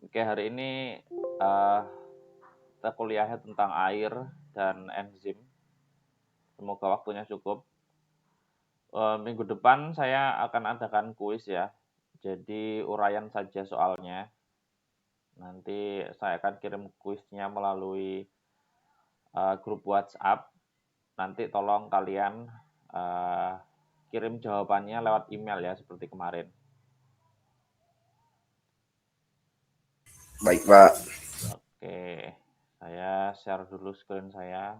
Oke, hari ini uh, kita kuliahnya tentang air dan enzim. Semoga waktunya cukup. Minggu depan saya akan adakan kuis ya. Jadi uraian saja soalnya. Nanti saya akan kirim kuisnya melalui grup WhatsApp. Nanti tolong kalian kirim jawabannya lewat email ya, seperti kemarin. Baik, Pak. Oke, saya share dulu screen saya.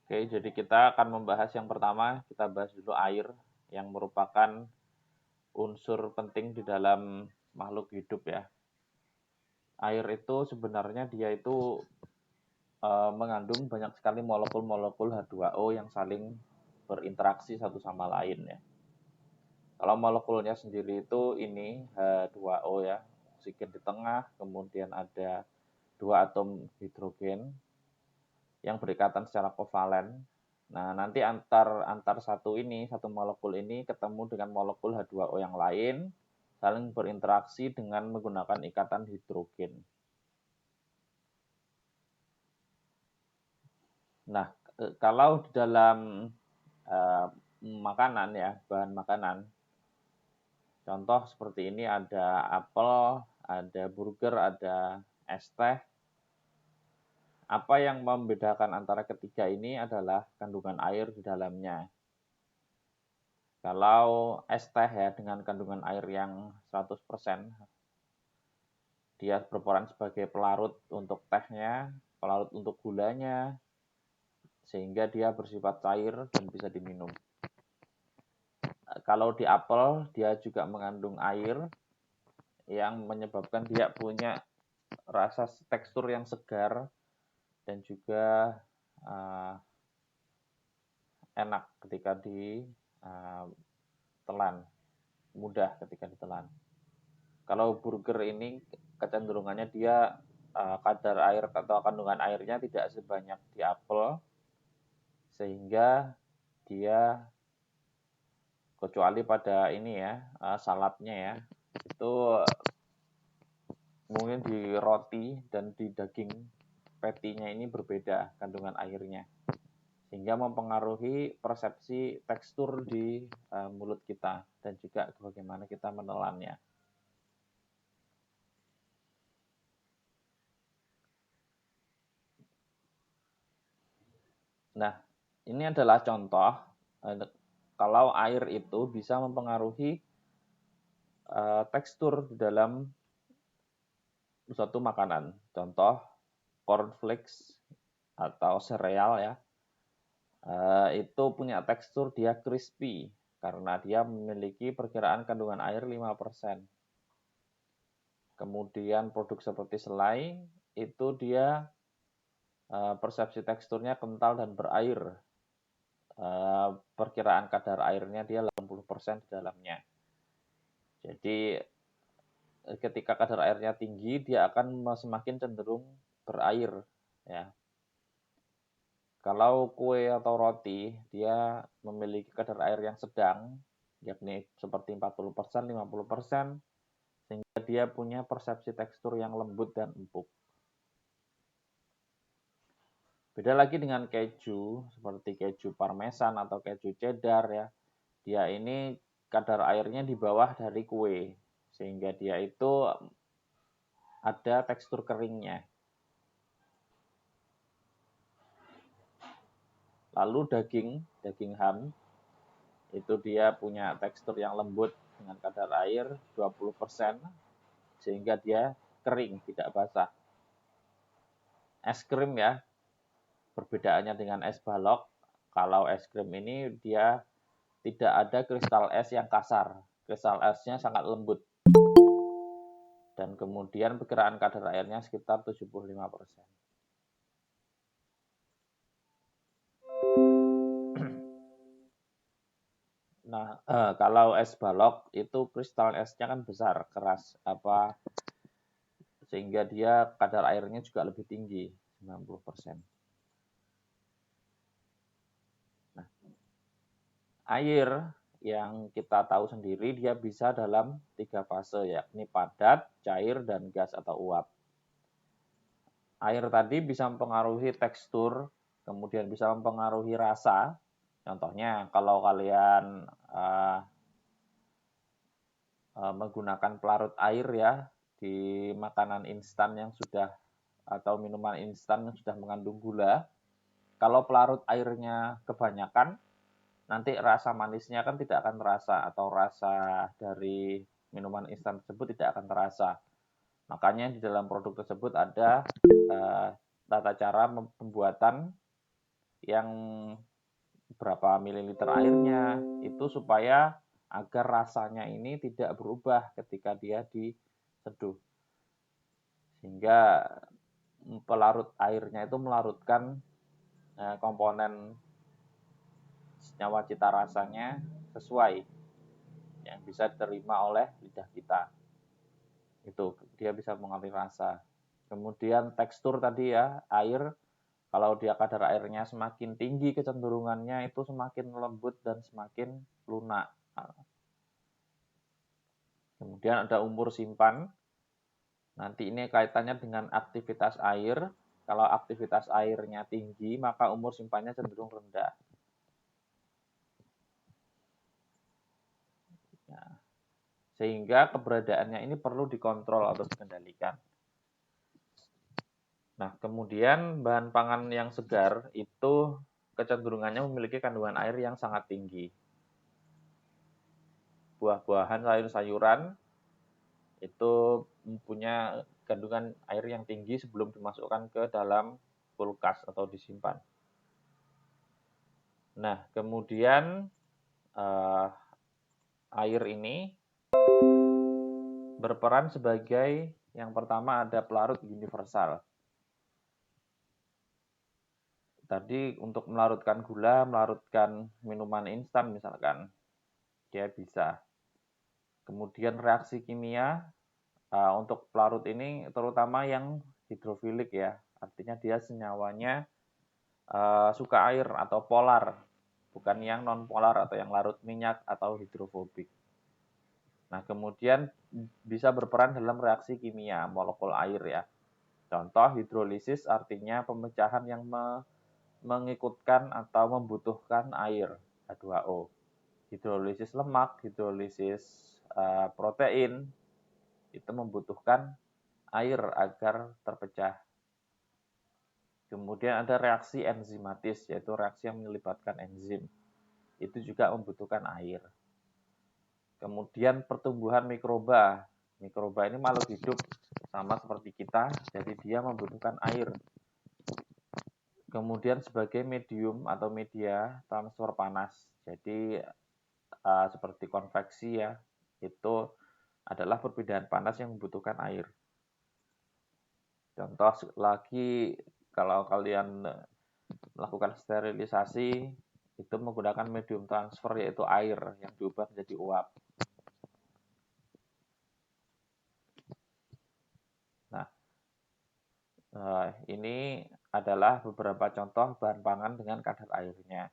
Oke, jadi kita akan membahas yang pertama, kita bahas dulu air, yang merupakan unsur penting di dalam makhluk hidup ya. Air itu sebenarnya dia itu mengandung banyak sekali molekul-molekul H2O yang saling berinteraksi satu sama lain ya. Kalau molekulnya sendiri itu ini H2O ya, oksigen di tengah, kemudian ada 2 atom hidrogen yang berikatan secara kovalen. Nah, nanti antar satu molekul ini ketemu dengan molekul H2O yang lain, saling berinteraksi dengan menggunakan ikatan hidrogen. Nah, kalau di dalam makanan ya, bahan makanan, contoh seperti ini ada apel, ada burger, ada es teh. Apa yang membedakan antara ketiga ini adalah kandungan air di dalamnya. Kalau es teh ya dengan kandungan air yang 100%, dia berperan sebagai pelarut untuk tehnya, pelarut untuk gulanya, sehingga dia bersifat cair dan bisa diminum. Kalau di apel, dia juga mengandung air yang menyebabkan dia punya rasa tekstur yang segar dan juga enak ketika ditelan, mudah ketika ditelan. Kalau burger ini kecenderungannya dia kadar air atau kandungan airnya tidak sebanyak di apel, sehingga dia kecuali pada ini ya saladnya ya, itu mungkin di roti dan di daging patty-nya ini berbeda kandungan airnya, sehingga mempengaruhi persepsi tekstur di mulut kita dan juga bagaimana kita menelannya. Nah, ini adalah contoh kalau air itu bisa mempengaruhi tekstur di dalam suatu makanan. Contoh cornflakes atau sereal ya, itu punya tekstur dia crispy karena dia memiliki perkiraan kandungan air 5%. Kemudian produk seperti selai itu dia persepsi teksturnya kental dan berair. Perkiraan kadar airnya dia 80% di dalamnya. Jadi ketika kadar airnya tinggi, dia akan semakin cenderung berair ya. Kalau kue atau roti, dia memiliki kadar air yang sedang, yakni seperti 40%, 50%, sehingga dia punya persepsi tekstur yang lembut dan empuk. Beda lagi dengan keju, seperti keju parmesan atau keju cheddar ya. Dia ini kadar airnya di bawah dari kue, sehingga dia itu ada tekstur keringnya. Lalu daging ham, itu dia punya tekstur yang lembut dengan kadar air 20%, sehingga dia kering, tidak basah. Es krim ya, perbedaannya dengan es balok, kalau es krim ini dia tidak ada kristal es yang kasar, kristal esnya sangat lembut. Dan kemudian perkiraan kadar airnya sekitar 75%. Nah, kalau es balok itu kristal esnya kan besar, keras, sehingga dia kadar airnya juga lebih tinggi, 90%. Nah, air yang kita tahu sendiri dia bisa dalam 3 fase, yakni padat, cair, dan gas atau uap. Air tadi bisa mempengaruhi tekstur, kemudian bisa mempengaruhi rasa. Contohnya kalau kalian menggunakan pelarut air ya di makanan instan yang sudah atau minuman instan yang sudah mengandung gula, kalau pelarut airnya kebanyakan, nanti rasa manisnya kan tidak akan terasa atau rasa dari minuman instan tersebut tidak akan terasa. Makanya di dalam produk tersebut ada tata cara pembuatan yang berapa mililiter airnya, itu supaya agar rasanya ini tidak berubah ketika dia diseduh. Sehingga pelarut airnya itu melarutkan komponen senyawa cita rasanya sesuai yang bisa diterima oleh lidah kita. Itu dia bisa mengalami rasa. Kemudian tekstur tadi ya, air kalau dia kadar airnya semakin tinggi kecenderungannya itu semakin lembut dan semakin lunak. Kemudian ada umur simpan. Nanti ini kaitannya dengan aktivitas air. Kalau aktivitas airnya tinggi, maka umur simpannya cenderung rendah. Nah, sehingga keberadaannya ini perlu dikontrol atau dikendalikan. Nah, kemudian bahan pangan yang segar itu kecenderungannya memiliki kandungan air yang sangat tinggi. Buah-buahan, sayur-sayuran itu mempunyai kandungan air yang tinggi sebelum dimasukkan ke dalam kulkas atau disimpan. Nah, kemudian air ini berperan sebagai yang pertama ada pelarut universal. Tadi untuk melarutkan gula, melarutkan minuman instan misalkan, dia bisa. Kemudian reaksi kimia, untuk pelarut ini terutama yang hidrofilik ya, artinya dia senyawanya suka air atau polar, bukan yang non polar atau yang larut minyak atau hidrofobik. Nah, kemudian bisa berperan dalam reaksi kimia molekul air ya. Contoh hidrolisis artinya pemecahan yang mengikutkan atau membutuhkan air H2O. Hidrolisis lemak, hidrolisis protein itu membutuhkan air agar terpecah. Kemudian ada reaksi enzimatis, yaitu reaksi yang melibatkan enzim. Itu juga membutuhkan air. Kemudian pertumbuhan mikroba. Mikroba ini makhluk hidup sama seperti kita, jadi dia membutuhkan air. Kemudian sebagai medium atau media transfer panas. Jadi seperti konveksi ya, itu adalah perpindahan panas yang membutuhkan air. Contoh lagi kalau kalian melakukan sterilisasi itu menggunakan medium transfer yaitu air yang diubah menjadi uap. Nah, ini adalah beberapa contoh bahan pangan dengan kadar airnya.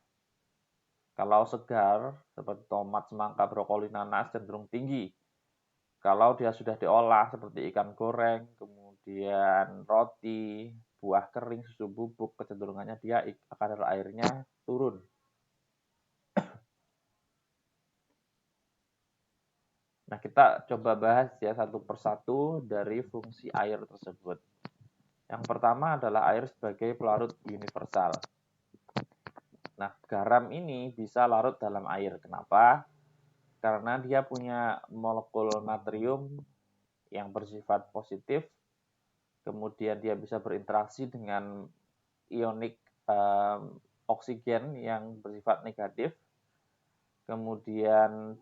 Kalau segar, seperti tomat, semangka, brokoli, nanas, cenderung tinggi. Kalau dia sudah diolah, seperti ikan goreng, kemudian roti, buah kering, susu bubuk, kecenderungannya dia kadar airnya turun. Nah, kita coba bahas ya satu persatu dari fungsi air tersebut. Yang pertama adalah air sebagai pelarut universal. Nah, garam ini bisa larut dalam air. Kenapa? Karena dia punya molekul natrium yang bersifat positif, kemudian dia bisa berinteraksi dengan ionik oksigen yang bersifat negatif, kemudian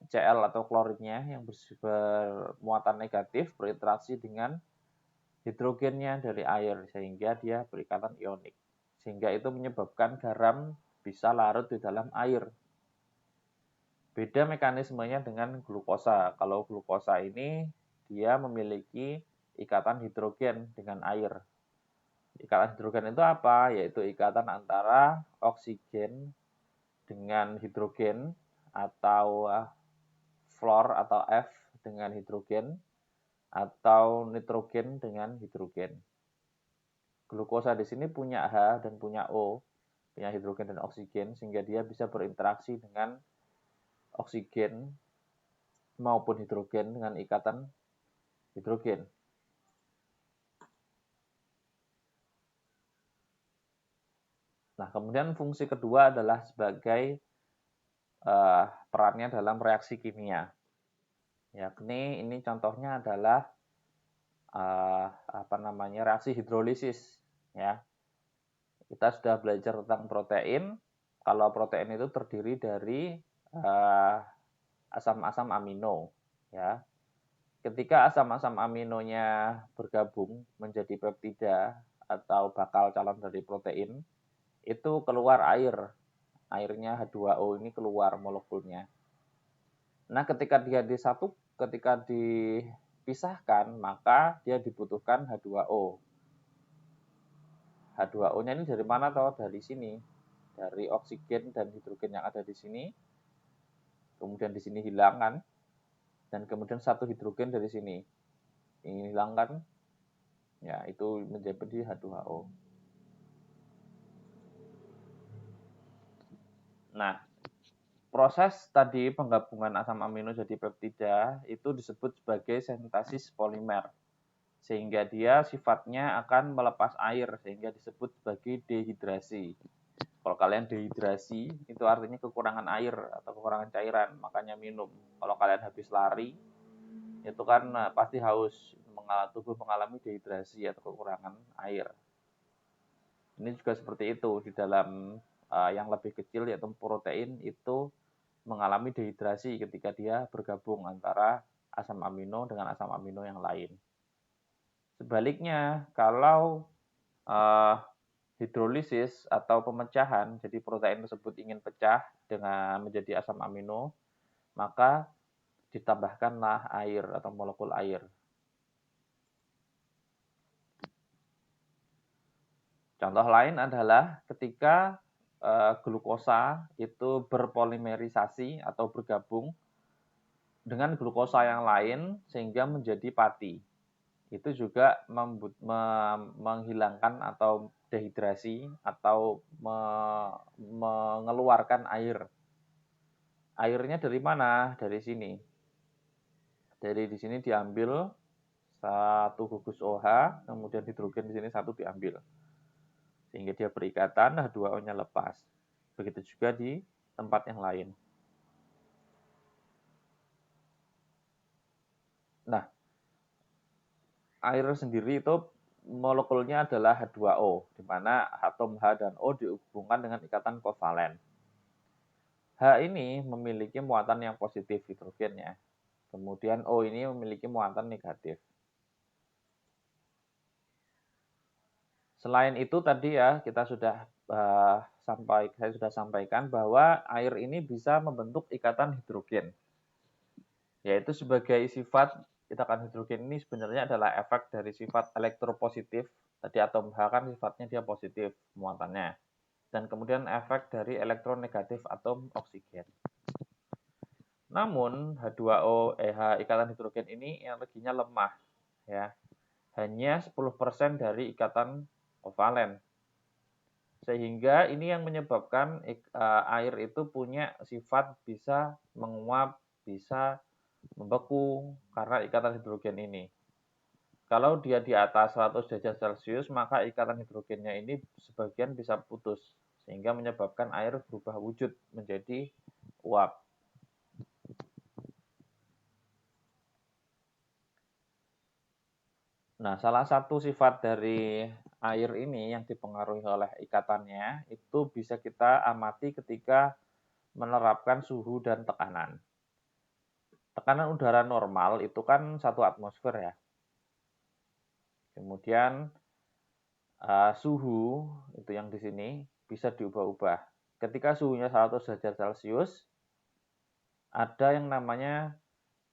Cl atau klorinnya yang bermuatan negatif berinteraksi dengan hidrogennya dari air sehingga dia berikatan ionik. Sehingga itu menyebabkan garam bisa larut di dalam air. Beda mekanismenya dengan glukosa. Kalau glukosa ini dia memiliki ikatan hidrogen dengan air. Ikatan hidrogen itu apa? Yaitu ikatan antara oksigen dengan hidrogen atau fluor atau F dengan hidrogen atau nitrogen dengan hidrogen. Glukosa di sini punya H dan punya O, punya hidrogen dan oksigen, sehingga dia bisa berinteraksi dengan oksigen maupun hidrogen dengan ikatan hidrogen. Nah, kemudian fungsi kedua adalah sebagai perannya dalam reaksi kimia. Yakni ini contohnya adalah reaksi hidrolisis, ya. Kita sudah belajar tentang protein. Kalau protein itu terdiri dari asam-asam amino, ya. Ketika asam-asam aminonya bergabung menjadi peptida atau bakal calon dari protein, itu keluar air. Airnya H2O ini keluar molekulnya. Nah, ketika dipisahkan, maka dia dibutuhkan H2O. H2O-nya ini dari mana toh? Dari sini. Dari oksigen dan hidrogen yang ada di sini. Kemudian di sini hilang kan? Dan kemudian satu hidrogen dari sini. Ini hilang kan? Ya, itu menjadi H2O. Nah, proses tadi penggabungan asam amino jadi peptida itu disebut sebagai sintesis polimer. Sehingga dia sifatnya akan melepas air, sehingga disebut sebagai dehidrasi. Kalau kalian dehidrasi, itu artinya kekurangan air atau kekurangan cairan, makanya minum. Kalau kalian habis lari, itu kan pasti haus, tubuh mengalami dehidrasi atau kekurangan air. Ini juga seperti itu, di dalam yang lebih kecil yaitu protein itu mengalami dehidrasi ketika dia bergabung antara asam amino dengan asam amino yang lain. Sebaliknya, kalau hidrolisis atau pemecahan, jadi protein tersebut ingin pecah dengan menjadi asam amino, maka ditambahkanlah air atau molekul air. Contoh lain adalah ketika glukosa itu berpolimerisasi atau bergabung dengan glukosa yang lain sehingga menjadi pati. Itu juga menghilangkan atau dehidrasi atau mengeluarkan air. Airnya dari mana? Dari sini. Dari di sini diambil satu gugus OH, kemudian hidrogen di sini satu diambil. Sehingga dia berikatan, H2O-nya lepas. Begitu juga di tempat yang lain. Nah, air sendiri itu molekulnya adalah H2O, di mana atom H dan O dihubungkan dengan ikatan kovalen. H ini memiliki muatan yang positif hidrogennya. Kemudian O ini memiliki muatan negatif. Selain itu tadi ya kita sudah saya sudah sampaikan bahwa air ini bisa membentuk ikatan hidrogen. Yaitu sebagai sifat ikatan hidrogen ini sebenarnya adalah efek dari sifat elektropositif. Tadi atom H kan sifatnya dia positif muatannya. Dan kemudian efek dari elektronegatif atom oksigen. Namun H2O, ikatan hidrogen ini energinya lemah, ya, hanya 10% dari ikatan kovalen. Sehingga ini yang menyebabkan air itu punya sifat bisa menguap, bisa membeku karena ikatan hidrogen ini. Kalau dia di atas 100 derajat Celcius, maka ikatan hidrogennya ini sebagian bisa putus, sehingga menyebabkan air berubah wujud menjadi uap. Nah, salah satu sifat dari air ini yang dipengaruhi oleh ikatannya itu bisa kita amati ketika menerapkan suhu dan tekanan. Tekanan udara normal itu kan 1 atmosfer ya. Kemudian suhu itu yang di sini bisa diubah-ubah. Ketika suhunya 100 derajat Celcius, ada yang namanya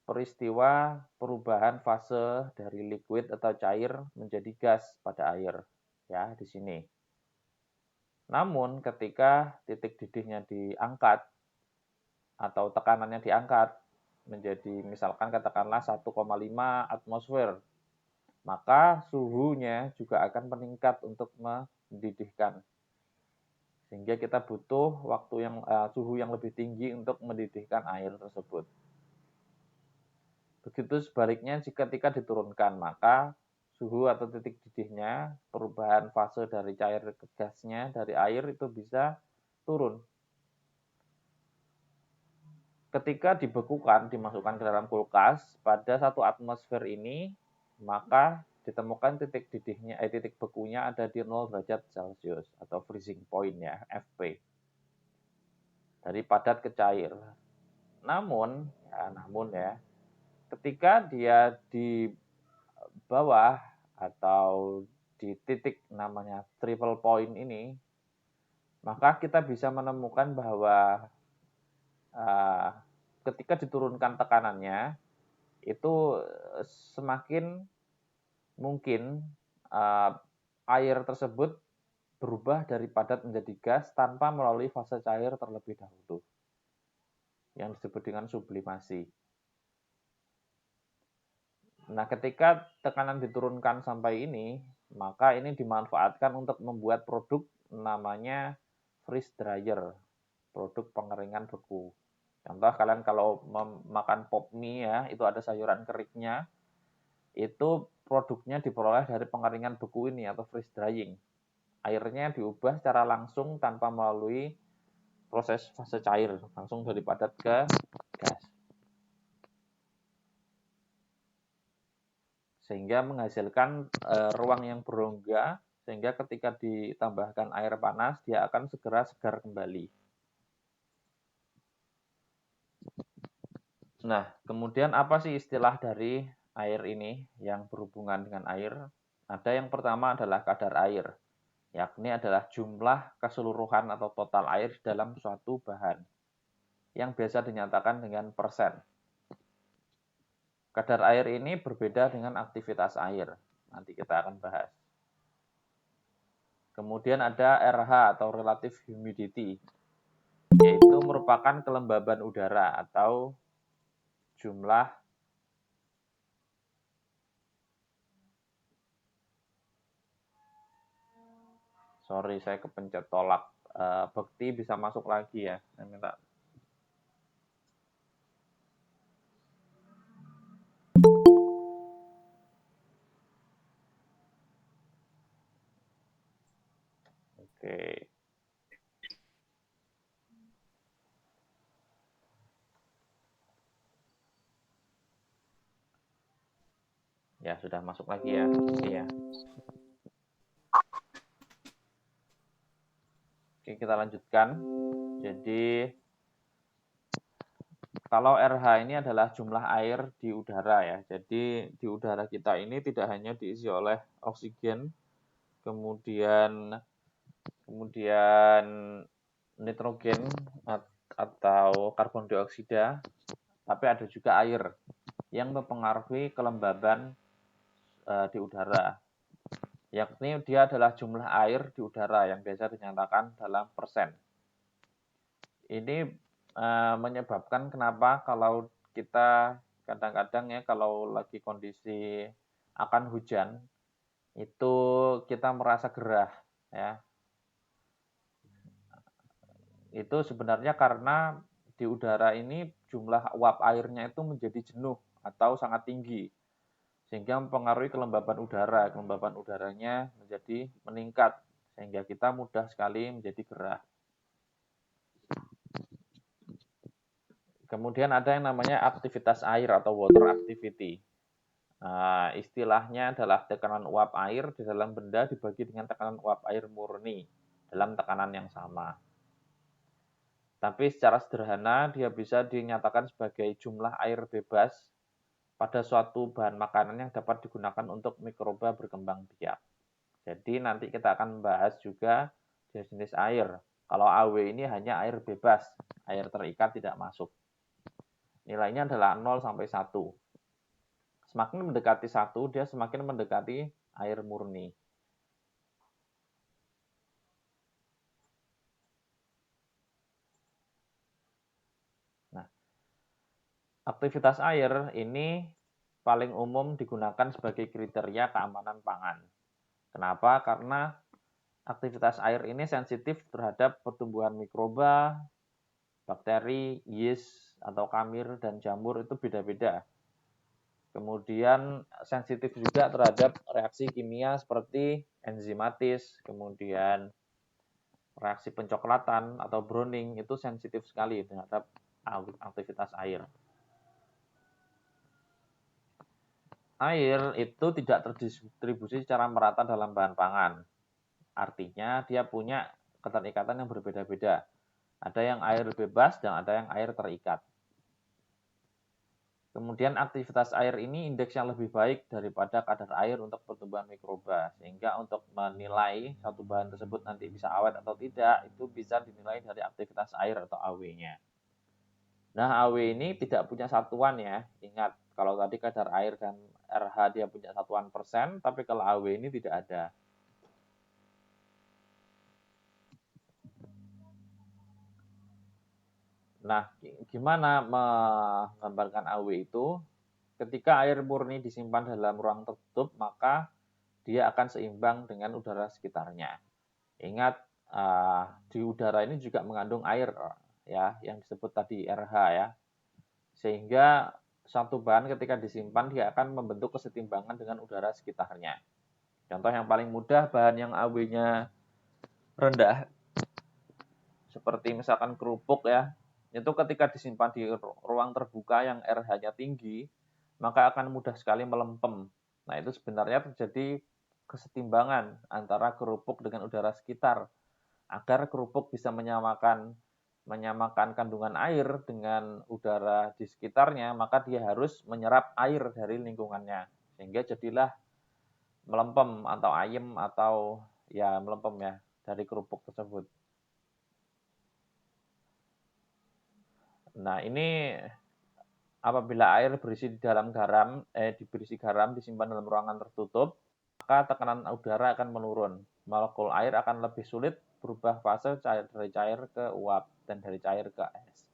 peristiwa perubahan fase dari liquid atau cair menjadi gas pada air. Ya, di sini. Namun ketika titik didihnya diangkat atau tekanannya diangkat menjadi misalkan katakanlah 1,5 atmosfer, maka suhunya juga akan meningkat untuk mendidihkan. Sehingga kita butuh suhu yang lebih tinggi untuk mendidihkan air tersebut. Begitu sebaliknya jika ketika diturunkan, maka suhu atau titik didihnya, perubahan fase dari cair ke gasnya dari air itu bisa turun. Ketika dibekukan, dimasukkan ke dalam kulkas, pada 1 atmosfer ini, maka ditemukan titik bekunya ada di 0 derajat Celcius atau freezing point ya, FP. Dari padat ke cair. Namun ya, ketika dia di bawah atau di titik namanya triple point ini, maka kita bisa menemukan bahwa ketika diturunkan tekanannya, itu semakin mungkin air tersebut berubah dari padat menjadi gas tanpa melalui fase cair terlebih dahulu, yang disebut dengan sublimasi. Nah, ketika tekanan diturunkan sampai ini, maka ini dimanfaatkan untuk membuat produk namanya freeze dryer, produk pengeringan beku. Contoh kalian kalau makan pop mie ya, itu ada sayuran keringnya, itu produknya diperoleh dari pengeringan beku ini atau freeze drying. Airnya diubah secara langsung tanpa melalui proses fase cair, langsung dari padat ke gas. Sehingga menghasilkan ruang yang berongga, sehingga ketika ditambahkan air panas, dia akan segera segar kembali. Nah, kemudian apa sih istilah dari air ini yang berhubungan dengan air? Ada yang pertama adalah kadar air, yakni adalah jumlah keseluruhan atau total air dalam suatu bahan, yang biasa dinyatakan dengan persen. Kadar air ini berbeda dengan aktivitas air. Nanti kita akan bahas. Kemudian ada RH atau relative humidity, yaitu merupakan kelembaban udara atau jumlah saya kepencet tolak. Bekti bisa masuk lagi ya. Saya minta. Oke. Ya, sudah masuk lagi ya. Iya. Oke, kita lanjutkan. Jadi kalau RH ini adalah jumlah air di udara ya. Jadi di udara kita ini tidak hanya diisi oleh oksigen, kemudian nitrogen atau karbon dioksida, tapi ada juga air yang mempengaruhi kelembaban di udara. Yakni dia adalah jumlah air di udara yang biasa dinyatakan dalam persen. Ini menyebabkan kenapa kalau kita kadang-kadang ya kalau lagi kondisi akan hujan itu kita merasa gerah ya. Itu sebenarnya karena di udara ini jumlah uap airnya itu menjadi jenuh atau sangat tinggi sehingga mempengaruhi kelembaban udara. Kelembaban udaranya menjadi meningkat sehingga kita mudah sekali menjadi gerah. Kemudian ada yang namanya aktivitas air atau water activity. Nah, istilahnya adalah tekanan uap air di dalam benda dibagi dengan tekanan uap air murni dalam tekanan yang sama. Tapi secara sederhana dia bisa dinyatakan sebagai jumlah air bebas pada suatu bahan makanan yang dapat digunakan untuk mikroba berkembang biak. Jadi nanti kita akan membahas juga jenis-jenis air. Kalau AW ini hanya air bebas, air terikat tidak masuk. Nilainya adalah 0 sampai 1. Semakin mendekati 1, dia semakin mendekati air murni. Nah, aktivitas air ini paling umum digunakan sebagai kriteria keamanan pangan. Kenapa? Karena aktivitas air ini sensitif terhadap pertumbuhan mikroba, bakteri, yeast, atau kamir, dan jamur itu beda-beda. Kemudian sensitif juga terhadap reaksi kimia seperti enzimatis, kemudian reaksi pencoklatan atau browning itu sensitif sekali terhadap aktivitas air. Air itu tidak terdistribusi secara merata dalam bahan pangan. Artinya dia punya keterikatan yang berbeda-beda. Ada yang air bebas dan ada yang air terikat. Kemudian aktivitas air ini indeks yang lebih baik daripada kadar air untuk pertumbuhan mikroba. Sehingga untuk menilai satu bahan tersebut nanti bisa awet atau tidak, itu bisa dinilai dari aktivitas air atau AW-nya. Nah, AW ini tidak punya satuan ya. Ingat, kalau tadi kadar air dan RH dia punya satuan persen, tapi kalau AW ini tidak ada. Nah, gimana menggambarkan AW itu? Ketika air murni disimpan dalam ruang tertutup, maka dia akan seimbang dengan udara sekitarnya. Ingat, di udara ini juga mengandung air, ya, yang disebut tadi RH ya. Sehingga satu bahan ketika disimpan dia akan membentuk kesetimbangan dengan udara sekitarnya. Contoh yang paling mudah, bahan yang AW-nya rendah, seperti misalkan kerupuk ya, itu ketika disimpan di ruang terbuka yang RH-nya tinggi, maka akan mudah sekali melempem. Nah, itu sebenarnya terjadi kesetimbangan antara kerupuk dengan udara sekitar. Agar kerupuk bisa menyamakan kandungan air dengan udara di sekitarnya, maka dia harus menyerap air dari lingkungannya. Sehingga jadilah melempem atau ayem atau ya melempem ya dari kerupuk tersebut. Nah, ini apabila air berisi di dalam berisi garam disimpan dalam ruangan tertutup, maka tekanan udara akan menurun. Molekul air akan lebih sulit berubah fase dari cair ke uap dan dari cair ke es.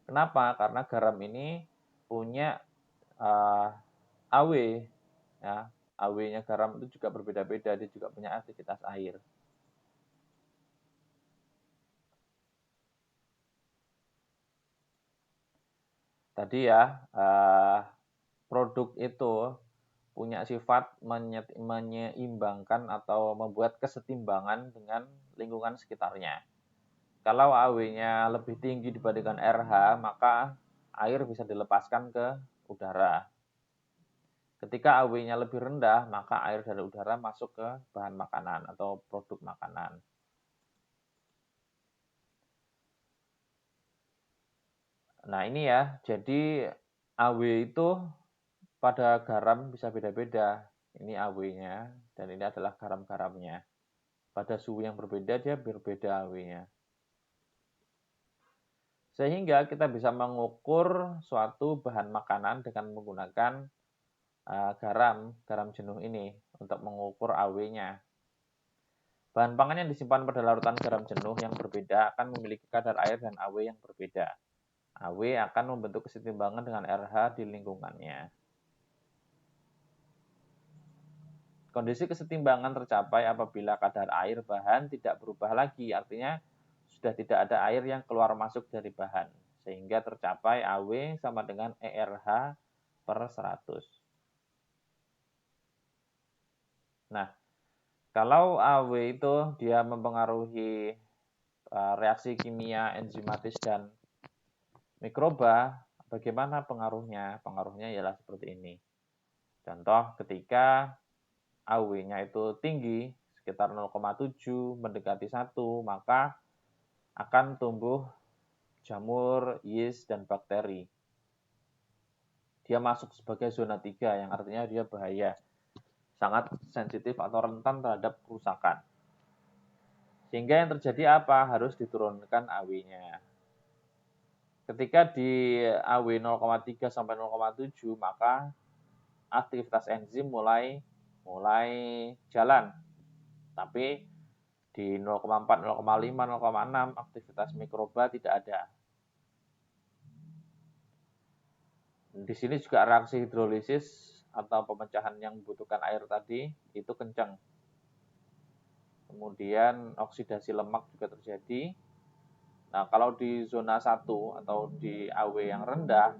Kenapa? Karena garam ini punya AW, ya. AW-nya garam itu juga berbeda-beda, dia juga punya aktivitas air. Tadi ya, produk itu punya sifat menyeimbangkan atau membuat kesetimbangan dengan lingkungan sekitarnya. Kalau AW-nya lebih tinggi dibandingkan RH, maka air bisa dilepaskan ke udara. Ketika AW-nya lebih rendah, maka air dari udara masuk ke bahan makanan atau produk makanan. Nah, ini ya, jadi AW itu pada garam bisa beda-beda. Ini AW-nya, dan ini adalah garam-garamnya. Pada suhu yang berbeda, dia berbeda AW-nya. Sehingga kita bisa mengukur suatu bahan makanan dengan menggunakan garam jenuh ini untuk mengukur AW-nya. Bahan pangan yang disimpan pada larutan garam jenuh yang berbeda akan memiliki kadar air dan AW yang berbeda. AW akan membentuk kesetimbangan dengan RH di lingkungannya. Kondisi kesetimbangan tercapai apabila kadar air bahan tidak berubah lagi, artinya sudah tidak ada air yang keluar masuk dari bahan, sehingga tercapai AW sama dengan ERH per 100. Nah, kalau AW itu dia mempengaruhi reaksi kimia, enzimatis, dan mikroba, bagaimana pengaruhnya? Pengaruhnya ialah seperti ini. Contoh, ketika AW-nya itu tinggi, sekitar 0,7 mendekati 1, maka akan tumbuh jamur, yeast, dan bakteri. Dia masuk sebagai zona 3, yang artinya dia bahaya. Sangat sensitif atau rentan terhadap kerusakan. Sehingga yang terjadi apa? Harus diturunkan AW-nya. Ketika di AW 0,3 sampai 0,7 maka aktivitas enzim mulai jalan. Tapi di 0,4, 0,5, 0,6 aktivitas mikroba tidak ada. Di sini juga reaksi hidrolisis atau pemecahan yang membutuhkan air tadi itu kencang. Kemudian oksidasi lemak juga terjadi. Nah, kalau di zona 1 atau di AW yang rendah,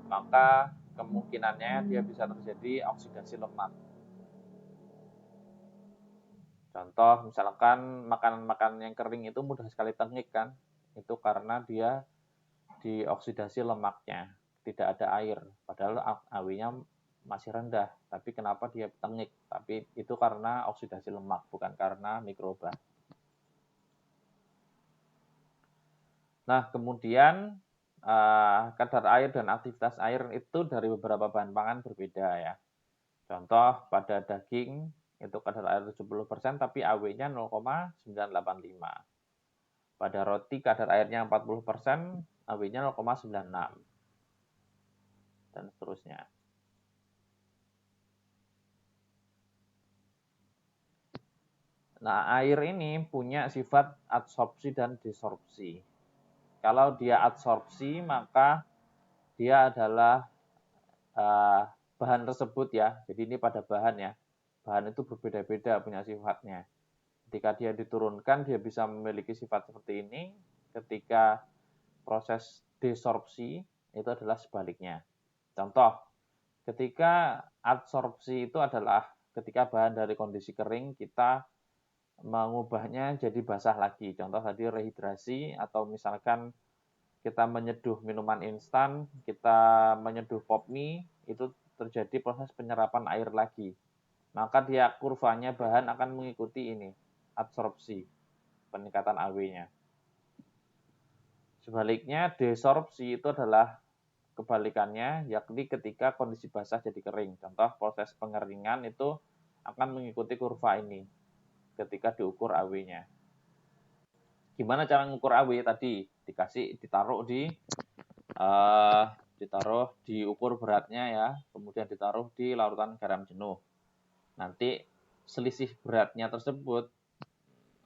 maka kemungkinannya dia bisa terjadi oksidasi lemak. Contoh, misalkan makanan-makanan yang kering itu mudah sekali tengik kan? Itu karena dia dioksidasi lemaknya, tidak ada air. Padahal AW-nya masih rendah, tapi kenapa dia tengik? Tapi itu karena oksidasi lemak, bukan karena mikroba. Nah, kemudian kadar air dan aktivitas air itu dari beberapa bahan pangan berbeda ya. Contoh, pada daging itu kadar air 70%, tapi AW-nya 0,985. Pada roti kadar airnya 40%, AW-nya 0,96. Dan seterusnya. Nah, air ini punya sifat adsorpsi dan desorpsi. Kalau dia adsorpsi, maka dia adalah bahan tersebut ya. Jadi ini pada bahan ya. Bahan itu berbeda-beda punya sifatnya. Ketika dia diturunkan, dia bisa memiliki sifat seperti ini. Ketika proses desorpsi, itu adalah sebaliknya. Contoh, ketika adsorpsi itu adalah ketika bahan dari kondisi kering, kita mengubahnya jadi basah lagi. Contoh tadi rehidrasi, atau misalkan kita menyeduh minuman instan, kita menyeduh pop mie, itu terjadi proses penyerapan air lagi. Maka dia kurvanya bahan akan mengikuti ini, adsorpsi, peningkatan AW-nya. Sebaliknya, desorpsi itu adalah kebalikannya, yakni ketika kondisi basah jadi kering. Contoh proses pengeringan itu akan mengikuti kurva ini ketika diukur AW-nya. Gimana cara mengukur AW tadi? Ditaruh diukur beratnya ya, kemudian ditaruh di larutan garam jenuh. Nanti selisih beratnya tersebut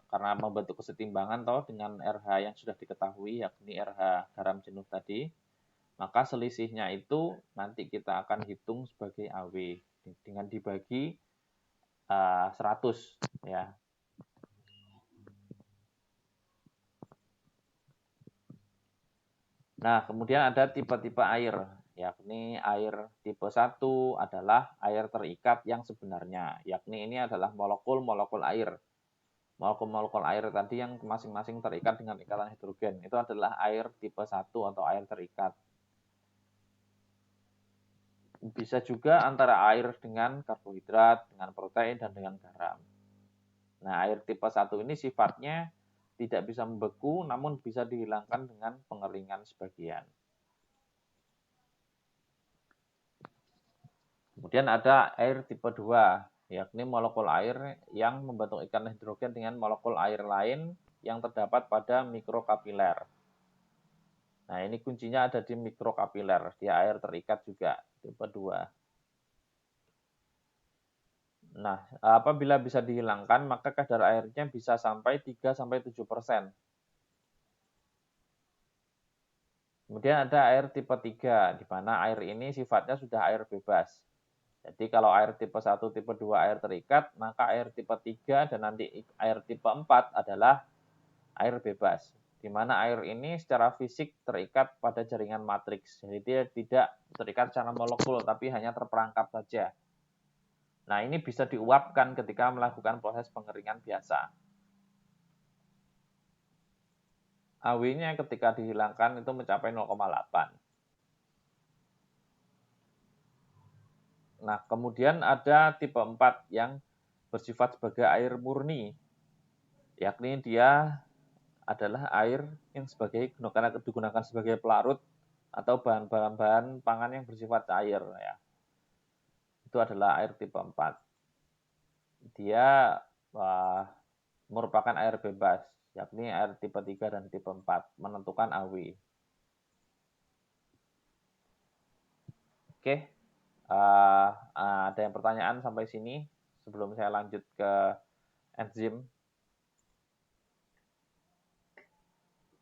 karena membentuk kesetimbangan dengan RH yang sudah diketahui, yakni RH garam jenuh tadi, maka selisihnya itu nanti kita akan hitung sebagai AW dengan dibagi 100 ya. Nah, kemudian ada tipe-tipe air, yakni air tipe 1 adalah air terikat yang sebenarnya, yakni ini adalah molekul-molekul air. Molekul-molekul air tadi yang masing-masing terikat dengan ikatan hidrogen, itu adalah air tipe 1 atau air terikat. Bisa juga antara air dengan karbohidrat, dengan protein, dan dengan garam. Nah, air tipe 1 ini sifatnya tidak bisa membeku, namun bisa dihilangkan dengan pengeringan sebagian. Kemudian ada air tipe 2, yakni molekul air yang membentuk ikatan hidrogen dengan molekul air lain yang terdapat pada mikrokapiler. Nah, ini kuncinya ada di mikrokapiler, dia air terikat juga, tipe 2. Nah, apabila bisa dihilangkan, maka kadar airnya bisa sampai 3-7%. Kemudian ada air tipe 3, di mana air ini sifatnya sudah air bebas. Jadi kalau air tipe 1, tipe 2 air terikat, maka air tipe 3 dan nanti air tipe 4 adalah air bebas. Di mana air ini secara fisik terikat pada jaringan matriks. Jadi dia tidak terikat secara molekul, tapi hanya terperangkap saja. Nah, ini bisa diuapkan ketika melakukan proses pengeringan biasa. AW-nya ketika dihilangkan itu mencapai 0,8. Nah, kemudian ada tipe 4 yang bersifat sebagai air murni, yakni dia adalah air yang digunakan sebagai pelarut atau bahan-bahan pangan yang bersifat cair ya. Itu adalah air tipe 4. Dia merupakan air bebas, yakni air tipe 3 dan tipe 4 menentukan AW. Oke, ada yang pertanyaan sampai sini sebelum saya lanjut ke enzim.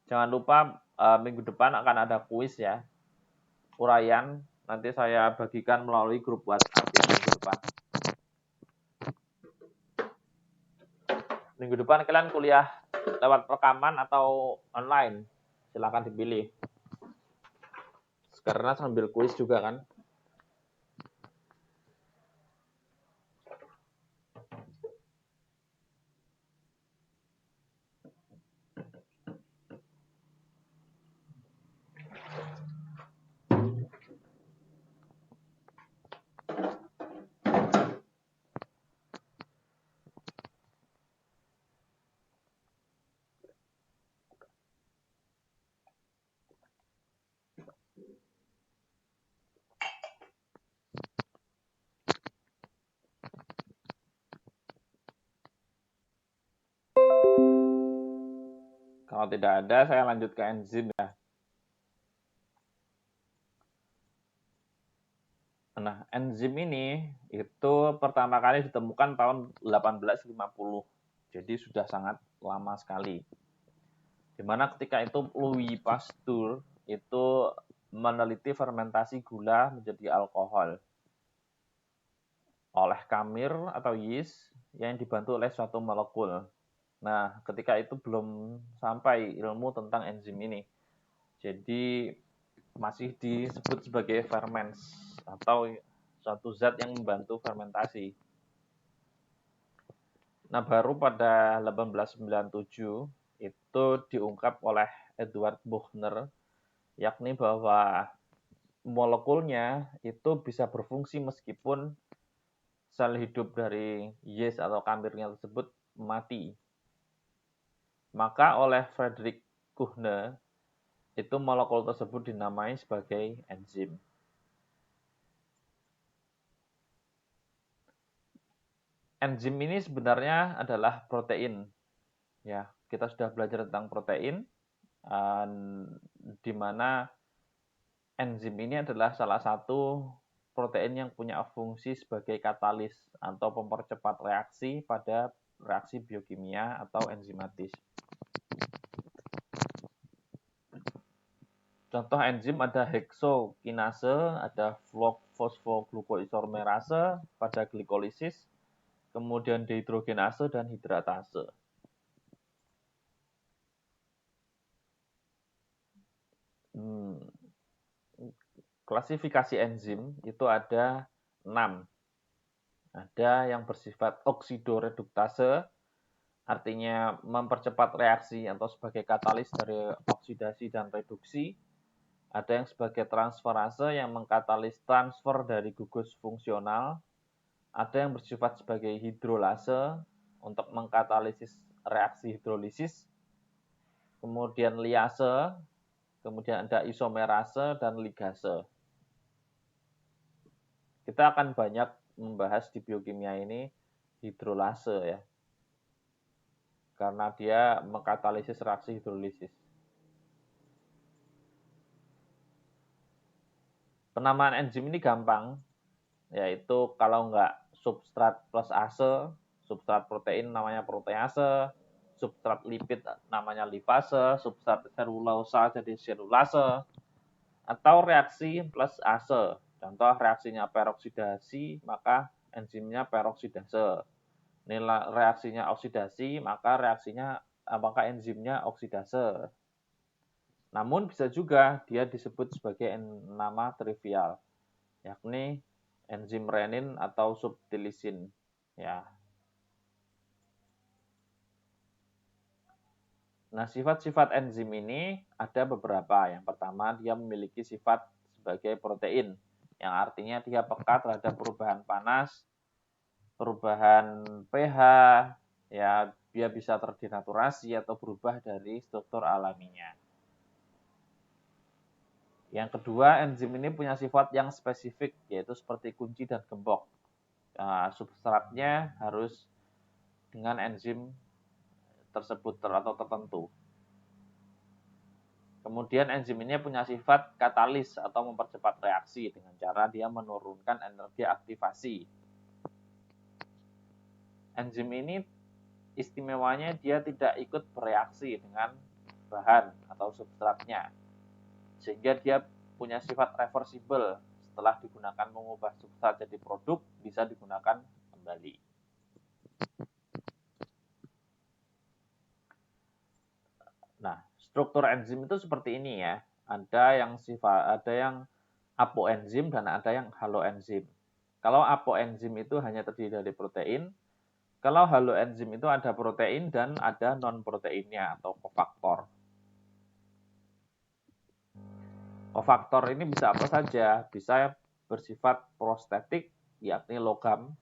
Jangan lupa minggu depan akan ada kuis ya, uraian. Nanti saya bagikan melalui grup WhatsApp ya minggu depan. Minggu depan kalian kuliah lewat rekaman atau online? Silakan dipilih. Karena sambil kuis juga kan. Kalau tidak ada, saya lanjut ke enzim ya. Nah, enzim ini itu pertama kali ditemukan tahun 1850. Jadi sudah sangat lama sekali. Dimana ketika itu Louis Pasteur itu meneliti fermentasi gula menjadi alkohol oleh kamir atau yeast yang dibantu oleh suatu molekul. Nah, ketika itu belum sampai ilmu tentang enzim ini. Jadi masih disebut sebagai ferments atau suatu zat yang membantu fermentasi. Nah, baru pada 1897 itu diungkap oleh Edward Buchner, yakni bahwa molekulnya itu bisa berfungsi meskipun sel hidup dari yeast atau kamirnya tersebut mati. Maka oleh Frederick Kuhne, itu molekul tersebut dinamai sebagai enzim. Enzim ini sebenarnya adalah protein. Ya, kita sudah belajar tentang protein, di mana enzim ini adalah salah satu protein yang punya fungsi sebagai katalis atau mempercepat reaksi pada reaksi biokimia atau enzimatis. Contoh enzim ada heksokinase, ada fosfoglukoisomerase pada glikolisis, kemudian dehidrogenase dan hidratase. Klasifikasi enzim itu ada 6. Ada yang bersifat oksidoreduktase, artinya mempercepat reaksi atau sebagai katalis dari oksidasi dan reduksi. Ada yang sebagai transferase yang mengkatalis transfer dari gugus fungsional. Ada yang bersifat sebagai hidrolase untuk mengkatalisis reaksi hidrolisis. Kemudian liase, kemudian ada isomerase dan ligase. Kita akan banyak membahas di biokimia ini hidrolase ya. Karena dia mengkatalisis reaksi hidrolisis. Penamaan enzim ini gampang, yaitu kalau enggak substrat plus ase, substrat protein namanya protease, substrat lipid namanya lipase, substrat selulosa jadi selulase, atau reaksi plus ase. Contoh reaksinya peroksidasi, maka enzimnya peroksidase. Nilai reaksinya oksidasi, maka enzimnya oksidase. Namun bisa juga dia disebut sebagai nama trivial, yakni enzim renin atau subtilisin. Ya. Nah, sifat-sifat enzim ini ada beberapa. Yang pertama, dia memiliki sifat sebagai protein, yang artinya dia peka terhadap perubahan panas, perubahan pH, ya dia bisa terdinaturasi atau berubah dari struktur alaminya. Yang kedua, enzim ini punya sifat yang spesifik, yaitu seperti kunci dan gembok. Substratnya harus dengan enzim tersebut atau tertentu. Kemudian enzim ini punya sifat katalis atau mempercepat reaksi dengan cara dia menurunkan energi aktivasi. Enzim ini istimewanya dia tidak ikut bereaksi dengan bahan atau substratnya, sehingga dia punya sifat reversible. Setelah digunakan mengubah substrat jadi produk, bisa digunakan kembali. Nah, struktur enzim itu seperti ini ya. Ada yang apoenzim dan ada yang haloenzim. Kalau apoenzim itu hanya terdiri dari protein, kalau haloenzim itu ada protein dan ada non-proteinnya atau kofaktor. Kofaktor ini bisa apa saja, bisa bersifat prostetik, yakni logam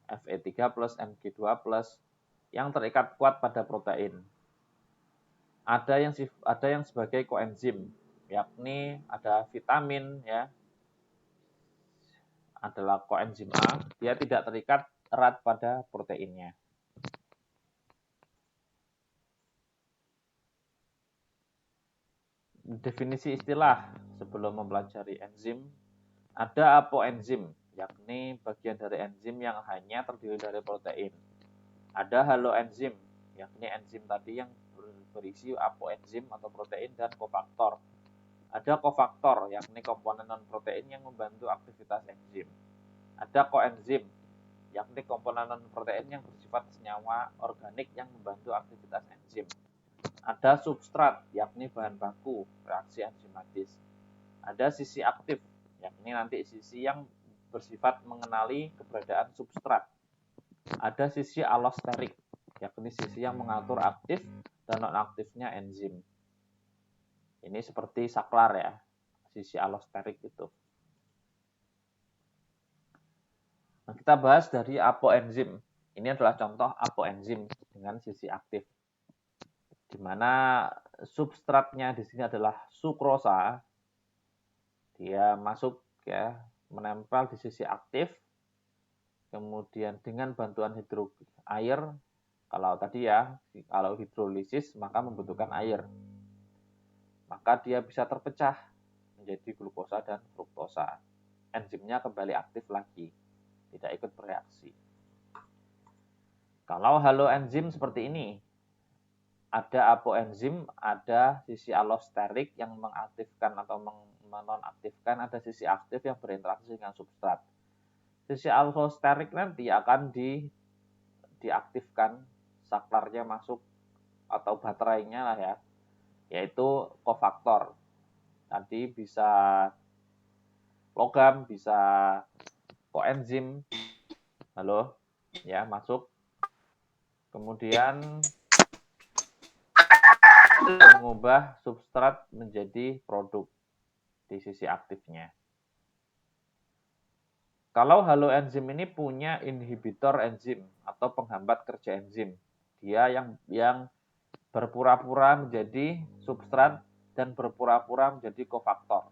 Fe3 plus Mg2 plus yang terikat kuat pada protein. Ada yang sebagai koenzim, yakni ada vitamin ya, adalah koenzim A, dia tidak terikat erat pada proteinnya. Definisi istilah sebelum mempelajari enzim, ada apoenzim, yakni bagian dari enzim yang hanya terdiri dari protein. Ada haloenzim, yakni enzim tadi yang berisi apoenzim atau protein dan kofaktor. Ada kofaktor, yakni komponen non-protein yang membantu aktivitas enzim. Ada koenzim, yakni komponen non-protein yang bersifat senyawa organik yang membantu aktivitas enzim. Ada substrat, yakni bahan baku reaksi enzimatis. Ada sisi aktif, yakni nanti sisi yang bersifat mengenali keberadaan substrat. Ada sisi allosterik, yakni sisi yang mengatur aktif dan non-aktifnya enzim. Ini seperti saklar ya, sisi allosterik itu. Nah, kita bahas dari apoenzim. Ini adalah contoh apoenzim dengan sisi aktif, di mana substratnya di sini adalah sukrosa. Dia masuk ya, menempel di sisi aktif. Kemudian dengan bantuan air, kalau tadi ya, kalau hidrolisis maka membutuhkan air. Maka dia bisa terpecah menjadi glukosa dan fruktosa. Enzimnya kembali aktif lagi, tidak ikut bereaksi. Kalau haloenzim seperti ini, ada apoenzim, ada sisi allosterik yang mengaktifkan atau menonaktifkan, ada sisi aktif yang berinteraksi dengan substrat. Sisi allosterik nanti akan diaktifkan, saklarnya masuk atau baterainya lah ya, yaitu kofaktor. Tadi bisa logam, bisa koenzim, halo, ya masuk. Kemudian mengubah substrat menjadi produk di sisi aktifnya. Kalau haloenzim ini punya inhibitor enzim atau penghambat kerja enzim. Dia yang berpura-pura menjadi substrat dan berpura-pura menjadi kofaktor.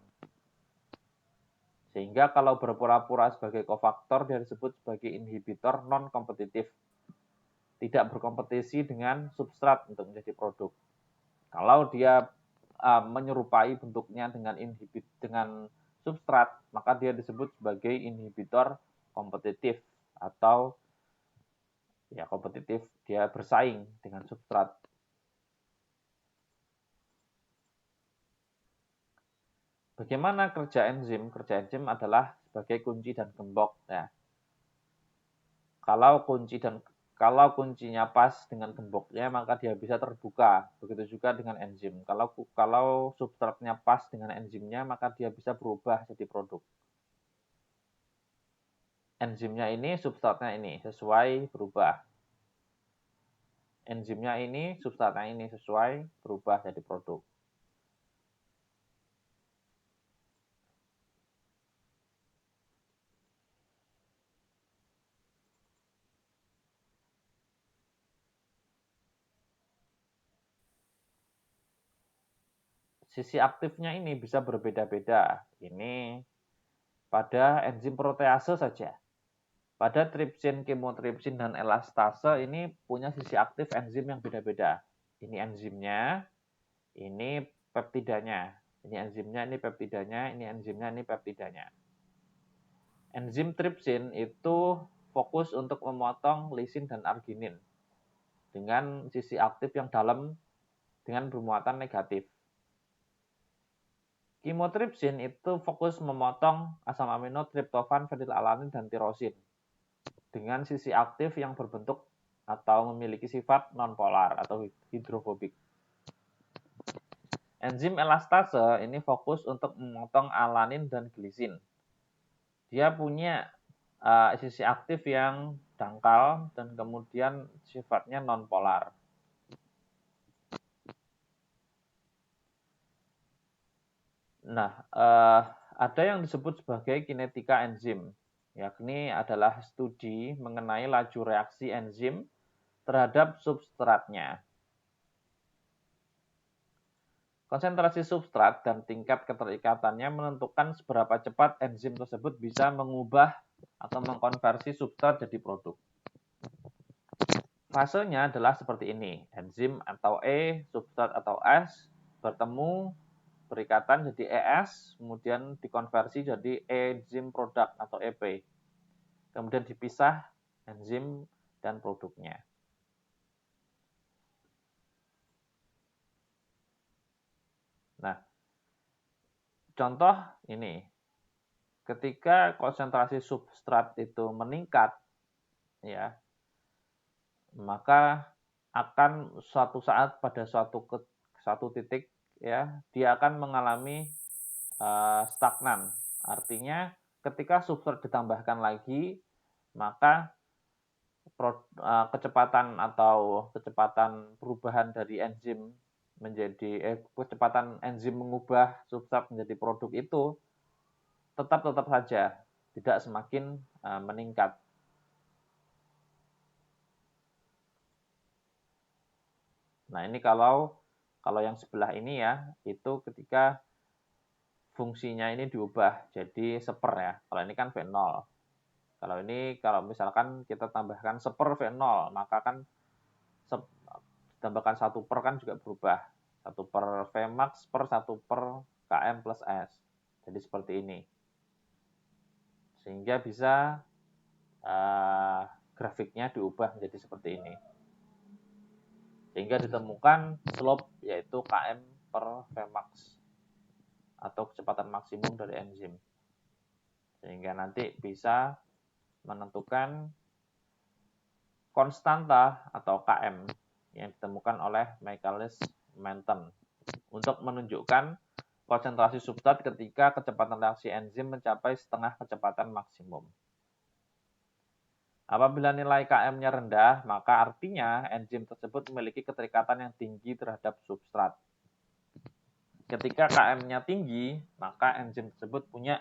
Sehingga kalau berpura-pura sebagai kofaktor dia disebut sebagai inhibitor non-kompetitif. Tidak berkompetisi dengan substrat untuk menjadi produk. Kalau dia menyerupai bentuknya dengan substrat, maka dia disebut sebagai inhibitor kompetitif atau ya kompetitif, dia bersaing dengan substrat. Bagaimana kerja enzim? Kerja enzim adalah sebagai kunci dan gembok ya. Kalau kuncinya pas dengan gemboknya, maka dia bisa terbuka. Begitu juga dengan enzim. Kalau substratnya pas dengan enzimnya, maka dia bisa berubah jadi produk. Enzimnya ini, substratnya ini sesuai berubah. Enzimnya ini, substratnya ini sesuai berubah jadi produk. Sisi aktifnya ini bisa berbeda-beda. Ini pada enzim protease saja. Pada tripsin, kemotripsin, dan elastase ini punya sisi aktif enzim yang beda-beda. Ini enzimnya, ini peptidanya. Ini enzimnya, ini peptidanya, ini enzimnya, ini peptidanya. Enzim tripsin itu fokus untuk memotong lisin dan arginin dengan sisi aktif yang dalam dengan bermuatan negatif. Chymotrypsin itu fokus memotong asam amino triptofan, fenilalanin, dan tirosin dengan sisi aktif yang berbentuk atau memiliki sifat nonpolar atau hidrofobik. Enzim elastase ini fokus untuk memotong alanin dan glisin. Dia punya sisi aktif yang dangkal dan kemudian sifatnya nonpolar. Nah, ada yang disebut sebagai kinetika enzim, yakni adalah studi mengenai laju reaksi enzim terhadap substratnya. Konsentrasi substrat dan tingkat keterikatannya menentukan seberapa cepat enzim tersebut bisa mengubah atau mengkonversi substrat jadi produk. Fasenya adalah seperti ini, enzim atau E, substrat atau S, bertemu, berikatan jadi ES, kemudian dikonversi jadi enzim produk atau EP. Kemudian dipisah enzim dan produknya. Nah, contoh ini, ketika konsentrasi substrat itu meningkat, ya, maka akan suatu saat pada suatu titik, ya, dia akan mengalami stagnan. Artinya, ketika substrat ditambahkan lagi, maka kecepatan perubahan dari enzim kecepatan enzim mengubah substrat menjadi produk itu tetap saja tidak semakin meningkat. Nah, ini kalau yang sebelah ini ya, itu ketika fungsinya ini diubah jadi seper ya. Kalau ini kan V0. Kalau misalkan kita tambahkan seper V0, maka kan tambahkan 1 per kan juga berubah. 1 per Vmax per 1 per Km plus S. Jadi seperti ini. Sehingga bisa grafiknya diubah menjadi seperti ini. Sehingga ditemukan slope yaitu Km per Vmax atau kecepatan maksimum dari enzim. Sehingga nanti bisa menentukan konstanta atau Km yang ditemukan oleh Michaelis-Menten untuk menunjukkan konsentrasi substrat ketika kecepatan reaksi enzim mencapai setengah kecepatan maksimum. Apabila nilai Km-nya rendah, maka artinya enzim tersebut memiliki keterikatan yang tinggi terhadap substrat. Ketika Km-nya tinggi, maka enzim tersebut punya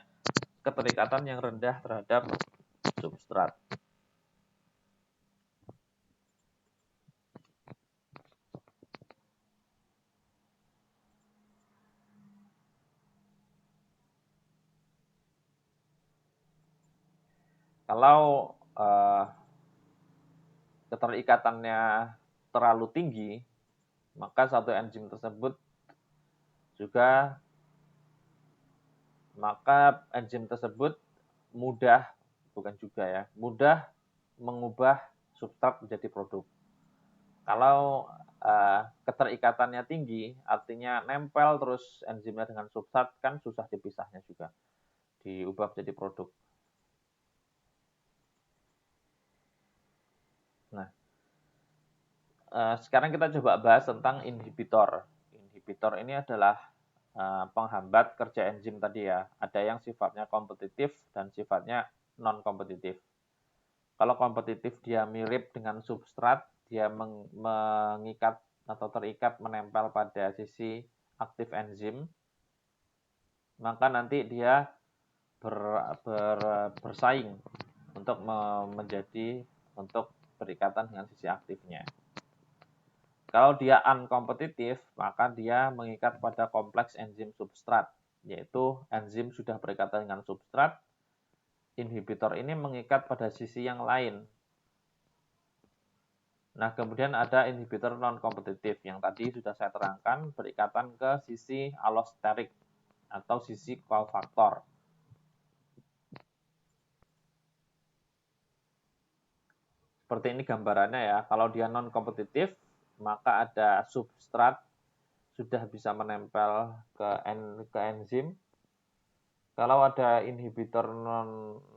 keterikatan yang rendah terhadap substrat. Kalau keterikatannya terlalu tinggi, maka satu enzim tersebut mudah mengubah substrat menjadi produk. Kalau keterikatannya tinggi, artinya nempel terus enzimnya dengan substrat, kan susah dipisahnya juga, diubah menjadi produk. Nah, sekarang kita coba bahas tentang inhibitor. Inhibitor ini adalah penghambat kerja enzim tadi ya. Ada yang sifatnya kompetitif dan sifatnya non-kompetitif. Kalau kompetitif dia mirip dengan substrat, dia mengikat atau terikat menempel pada sisi aktif enzim, maka nanti dia bersaing untuk berikatan dengan sisi aktifnya. Kalau dia unkompetitif, maka dia mengikat pada kompleks enzim substrat, yaitu enzim sudah berikatan dengan substrat, inhibitor ini mengikat pada sisi yang lain. Nah, kemudian ada inhibitor non-kompetitif yang tadi sudah saya terangkan, berikatan ke sisi allosterik atau sisi kofaktor. Seperti ini gambarannya ya, kalau dia non-kompetitif, maka ada substrat sudah bisa menempel ke enzim. Kalau ada inhibitor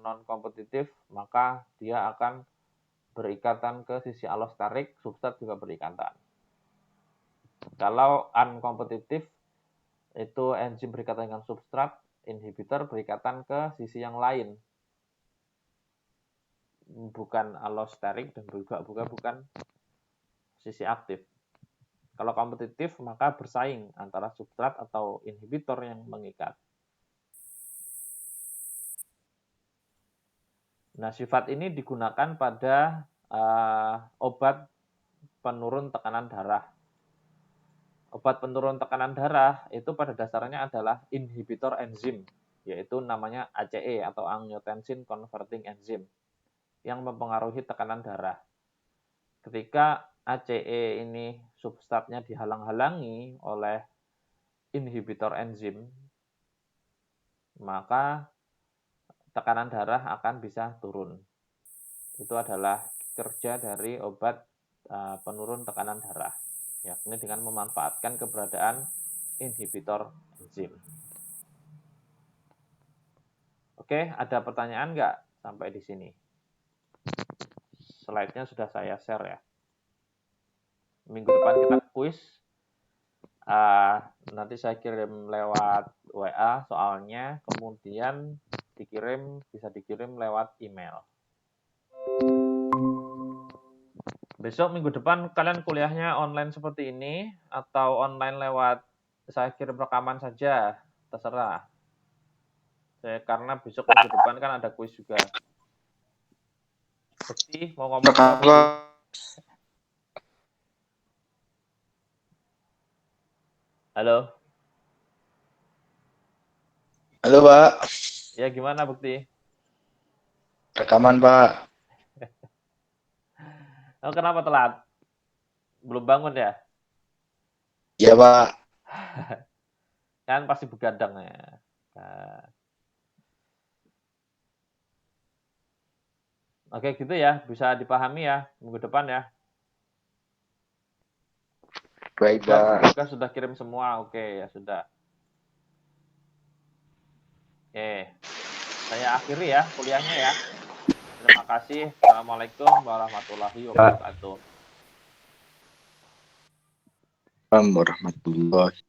non-kompetitif, maka dia akan berikatan ke sisi allosterik, substrat juga berikatan. Kalau unkompetitif, itu enzim berikatan dengan substrat, inhibitor berikatan ke sisi yang lain. Bukan allosterik dan juga bukan sisi aktif. Kalau kompetitif, maka bersaing antara substrat atau inhibitor yang mengikat. Nah, sifat ini digunakan pada obat penurun tekanan darah. Obat penurun tekanan darah itu pada dasarnya adalah inhibitor enzim, yaitu namanya ACE atau angiotensin converting enzyme, yang mempengaruhi tekanan darah. Ketika ACE ini substratnya dihalang-halangi oleh inhibitor enzim, maka tekanan darah akan bisa turun. Itu adalah kerja dari obat penurun tekanan darah, yakni dengan memanfaatkan keberadaan inhibitor enzim. Oke, ada pertanyaan nggak sampai di sini? Slide-nya sudah saya share ya. Minggu depan kita kuis. Nanti saya kirim lewat WA soalnya, kemudian bisa dikirim lewat email. Besok minggu depan kalian kuliahnya online seperti ini atau online lewat saya kirim rekaman saja, terserah. Karena besok minggu depan kan ada kuis juga. Bekti, mau ngomong apa Bekti? Halo? Halo, Pak. Ya, gimana Bekti? Rekaman, Pak. Oh, kenapa telat? Belum bangun ya? Iya, Pak. Kan pasti begadang ya. Nah. Oke, gitu ya. Bisa dipahami ya minggu depan ya. Baik, Pak. Tugas sudah kirim semua. Oke, ya sudah. Oke. Saya akhiri ya kuliahnya ya. Terima kasih. Assalamualaikum warahmatullahi wabarakatuh. Warahmatullahi